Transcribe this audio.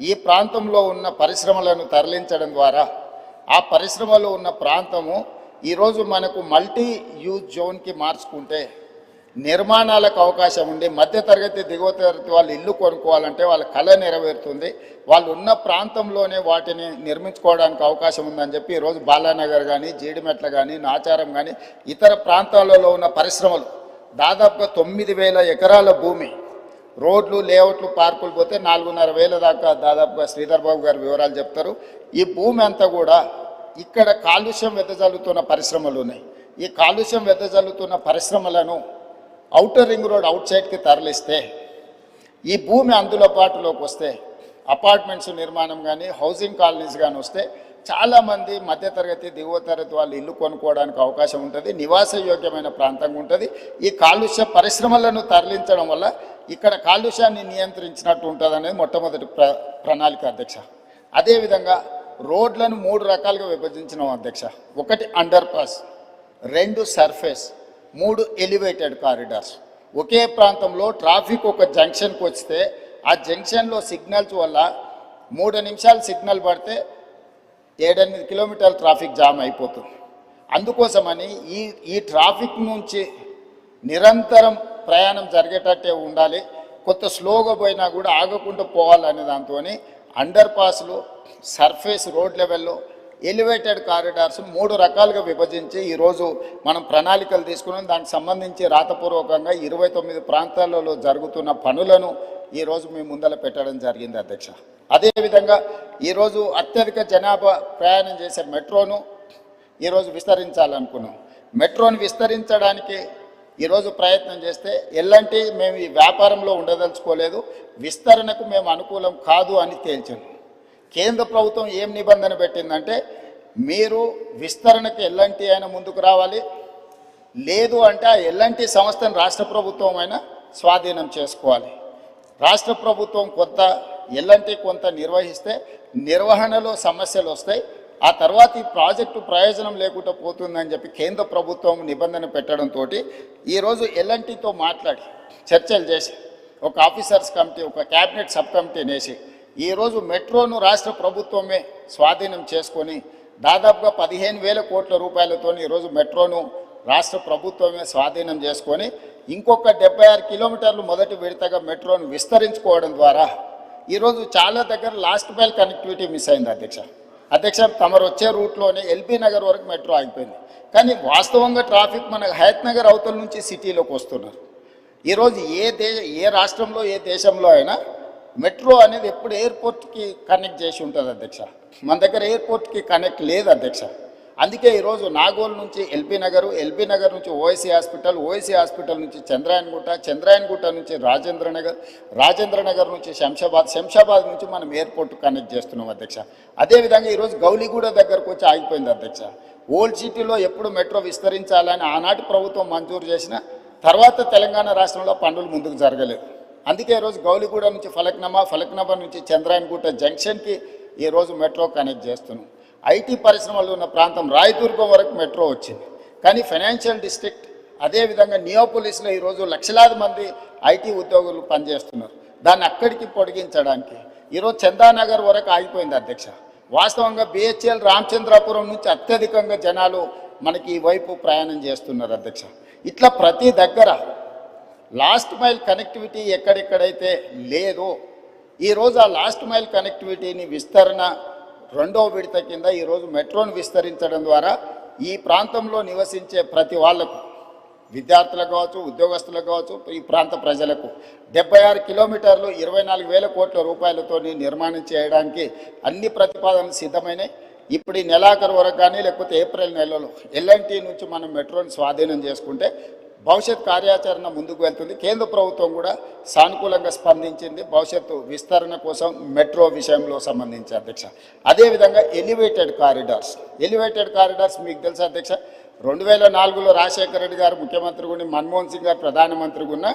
ఈ ప్రాంతంలో ఉన్న పరిశ్రమలను తరలించడం ద్వారా ఆ పరిశ్రమలో ఉన్న ప్రాంతము ఈరోజు మనకు మల్టీ యూజ్ జోన్కి మార్చుకుంటే నిర్మాణాలకు అవకాశం ఉండి మధ్యతరగతి దిగువ తరగతి వాళ్ళు ఇల్లు కొనుక్కోవాలంటే వాళ్ళ కళ నెరవేరుతుంది. వాళ్ళు ఉన్న ప్రాంతంలోనే వాటిని నిర్మించుకోవడానికి అవకాశం ఉందని చెప్పి ఈరోజు బాలానగర్ కానీ, జీడిమెట్ల కానీ, నాచారం కానీ ఇతర ప్రాంతాలలో ఉన్న పరిశ్రమలు దాదాపుగా 9,000 ఎకరాల భూమి, రోడ్లు, లేఅవుట్లు, పార్కులు పోతే 4,500 దాకా దాదాపుగా శ్రీధర్ బాబు గారు వివరాలు చెప్తారు. ఈ భూమి అంతా కూడా ఇక్కడ కాలుష్యం వెదజల్లుతున్న పరిశ్రమలు ఉన్నాయి. ఈ కాలుష్యం వెదజల్లుతున్న పరిశ్రమలను ఔటర్ రింగ్ రోడ్ అవుట్ సైడ్కి తరలిస్తే ఈ భూమి అందుబాటులోకి వస్తే అపార్ట్మెంట్స్ నిర్మాణం కానీ, హౌసింగ్ కాలనీస్ కానీ వస్తే చాలామంది మధ్యతరగతి దిగువ తరగతి వాళ్ళు ఇల్లు కొనుక్కోవడానికి అవకాశం ఉంటుంది. నివాసయోగ్యమైన ప్రాంతంగా ఉంటుంది. ఈ కాలుష్య పరిశ్రమలను తరలించడం వల్ల ఇక్కడ కాలుష్యాన్ని నియంత్రించినట్టు ఉంటుంది అనేది మొట్టమొదటి ప్రణాళిక అధ్యక్ష. అదేవిధంగా రోడ్లను 3 రకాలుగా విభజించినాం అధ్యక్ష. 1 under pass, 2 surface, 3 elevated corridors. ఒకే ప్రాంతంలో ట్రాఫిక్ ఒక జంక్షన్కి వస్తే ఆ జంక్షన్లో సిగ్నల్స్ వల్ల 3 నిమిషాలు సిగ్నల్ పడితే 7-8 కిలోమీటర్ల ట్రాఫిక్ జామ్ అయిపోతుంది. అందుకోసమని ఈ ట్రాఫిక్ నుంచి నిరంతరం ప్రయాణం జరిగేటట్టే ఉండాలి. కొత్త స్లోగా పోయినా కూడా ఆగకుండా పోవాలనే దాంతో అండర్ పాస్లు, సర్ఫేస్ రోడ్ లెవెల్లో, ఎలివేటెడ్ కారిడార్స్ 3 రకాలుగా విభజించి ఈరోజు మనం ప్రణాళికలు తీసుకున్నాం. దానికి సంబంధించి రాతపూర్వకంగా 29 ప్రాంతాలలో జరుగుతున్న పనులను ఈరోజు మీ ముందర పెట్టడం జరిగింది అధ్యక్ష. అదేవిధంగా ఈరోజు అత్యధిక జనాభా ప్రయాణం చేసే మెట్రోను ఈరోజు విస్తరించాలనుకున్నాం. మెట్రోను విస్తరించడానికి ఈరోజు ప్రయత్నం చేస్తే ఎల్లంటి మేము ఈ వ్యాపారంలో ఉండదలుచుకోలేదు, విస్తరణకు మేము అనుకూలం కాదు అని తేల్చాను. కేంద్ర ప్రభుత్వం ఏం నిబంధన పెట్టిందంటే మీరు విస్తరణకు ఎల్లంటి అయినా ముందుకు రావాలి, లేదు అంటే ఆ ఎల్లంటి సంస్థను రాష్ట్ర ప్రభుత్వం అయినా స్వాధీనం చేసుకోవాలి. రాష్ట్ర ప్రభుత్వం కొంత, ఎల్లంటి కొంత నిర్వహిస్తే నిర్వహణలో సమస్యలు వస్తాయి. ఆ తర్వాత ఈ ప్రాజెక్టు ప్రయోజనం లేకుండా పోతుందని చెప్పి కేంద్ర ప్రభుత్వం నిబంధన పెట్టడంతో ఈరోజు ఎల్ఎన్టీతో మాట్లాడి చర్చలు చేసి ఒక ఆఫీసర్స్ కమిటీ, ఒక క్యాబినెట్ సబ్ కమిటీని వేసి ఈరోజు మెట్రోను రాష్ట్ర ప్రభుత్వమే స్వాధీనం చేసుకొని దాదాపుగా 15,000 కోట్ల రూపాయలతో ఈరోజు మెట్రోను రాష్ట్ర ప్రభుత్వమే స్వాధీనం చేసుకొని ఇంకొక 76 కిలోమీటర్లు మొదటి విడతగా మెట్రోను విస్తరించుకోవడం ద్వారా ఈరోజు చాలా దగ్గర లాస్ట్ మైల్ కనెక్టివిటీ మిస్ అయింది అధ్యక్ష. తమరు వచ్చే రూట్లోనే ఎల్బీ నగర్ వరకు మెట్రో ఆగిపోయింది. కానీ వాస్తవంగా ట్రాఫిక్ మన హయత్ నగర్ అవతల నుంచి సిటీలోకి వస్తున్నారు. ఈరోజు ఏ రాష్ట్రంలో, ఏ దేశంలో అయినా మెట్రో అనేది ఎప్పుడు ఎయిర్పోర్ట్కి కనెక్ట్ చేసి ఉంటుంది అధ్యక్ష. మన దగ్గర ఎయిర్పోర్ట్కి కనెక్ట్ లేదు అధ్యక్ష. అందుకే ఈరోజు నాగోల్ నుంచి ఎల్బీ నగర్ నుంచి ఓఎస్సీ హాస్పిటల్ నుంచి చంద్రాయన్గుట్ట నుంచి రాజేంద్ర నగర్ నుంచి శంషాబాద్ నుంచి మనం ఎయిర్పోర్ట్ కనెక్ట్ చేస్తున్నాం అధ్యక్ష. అదేవిధంగా ఈరోజు గౌలిగూడ దగ్గరకు వచ్చి ఆగిపోయింది అధ్యక్ష. ఓల్డ్ సిటీలో ఎప్పుడు మెట్రో విస్తరించాలని ఆనాటి ప్రభుత్వం మంజూరు చేసిన తర్వాత తెలంగాణ రాష్ట్రంలో పనులు ముందుకు జరగలేదు. అందుకే ఈరోజు గౌలిగూడ నుంచి ఫలక్నామా నుంచి చంద్రాయన్గుట్ట జంక్షన్కి ఈరోజు మెట్రో కనెక్ట్ చేస్తున్నాం. ఐటీ పరిశ్రమలు ఉన్న ప్రాంతం రాయదుర్గం వరకు మెట్రో వచ్చింది. కానీ ఫైనాన్షియల్ డిస్ట్రిక్ట్, అదేవిధంగా నియోపోలిస్లో ఈరోజు లక్షలాది మంది ఐటీ ఉద్యోగులు పనిచేస్తున్నారు. దాన్ని అక్కడికి పొడిగించడానికి ఈరోజు చందానగర్ వరకు ఆగిపోయింది అధ్యక్ష. వాస్తవంగా బిహెచ్ఎల్ రామచంద్రాపురం నుంచి అత్యధికంగా జనాలు మనకి ఈ వైపు ప్రయాణం చేస్తున్నారు అధ్యక్ష. ఇట్లా ప్రతి దగ్గర లాస్ట్ మైల్ కనెక్టివిటీ ఎక్కడెక్కడైతే లేదో ఈరోజు ఆ లాస్ట్ మైల్ కనెక్టివిటీని విస్తరణ 2వ విడత కింద ఈరోజు మెట్రోను విస్తరించడం ద్వారా ఈ ప్రాంతంలో నివసించే ప్రతి వాళ్లకు, విద్యార్థులకు కావచ్చు, ఉద్యోగస్తులకు కావచ్చు, ఈ ప్రాంత ప్రజలకు 76 కిలోమీటర్లు 24,000 కోట్ల రూపాయలతో నిర్మాణం చేయడానికి అన్ని ప్రతిపాదనలు సిద్ధమైనాయి. ఇప్పుడు ఈ నెలాఖరు వరకు కానీ లేకపోతే ఏప్రిల్ నెలలో ఎల్ఎన్టీ నుంచి మనం మెట్రోని స్వాధీనం చేసుకుంటే భవిష్యత్ కార్యాచరణ ముందుకు వెళ్తుంది. కేంద్ర ప్రభుత్వం కూడా సానుకూలంగా స్పందించింది భవిష్యత్తు విస్తరణ కోసం మెట్రో విషయంలో సంబంధించి అధ్యక్ష. అదేవిధంగా ఎలివేటెడ్ కారిడార్స్ మీకు తెలుసా అధ్యక్ష, 2004లో రాజశేఖర రెడ్డి గారు ముఖ్యమంత్రిగా ఉండి, మన్మోహన్ సింగ్ గారు ప్రధానమంత్రిగా ఉన్న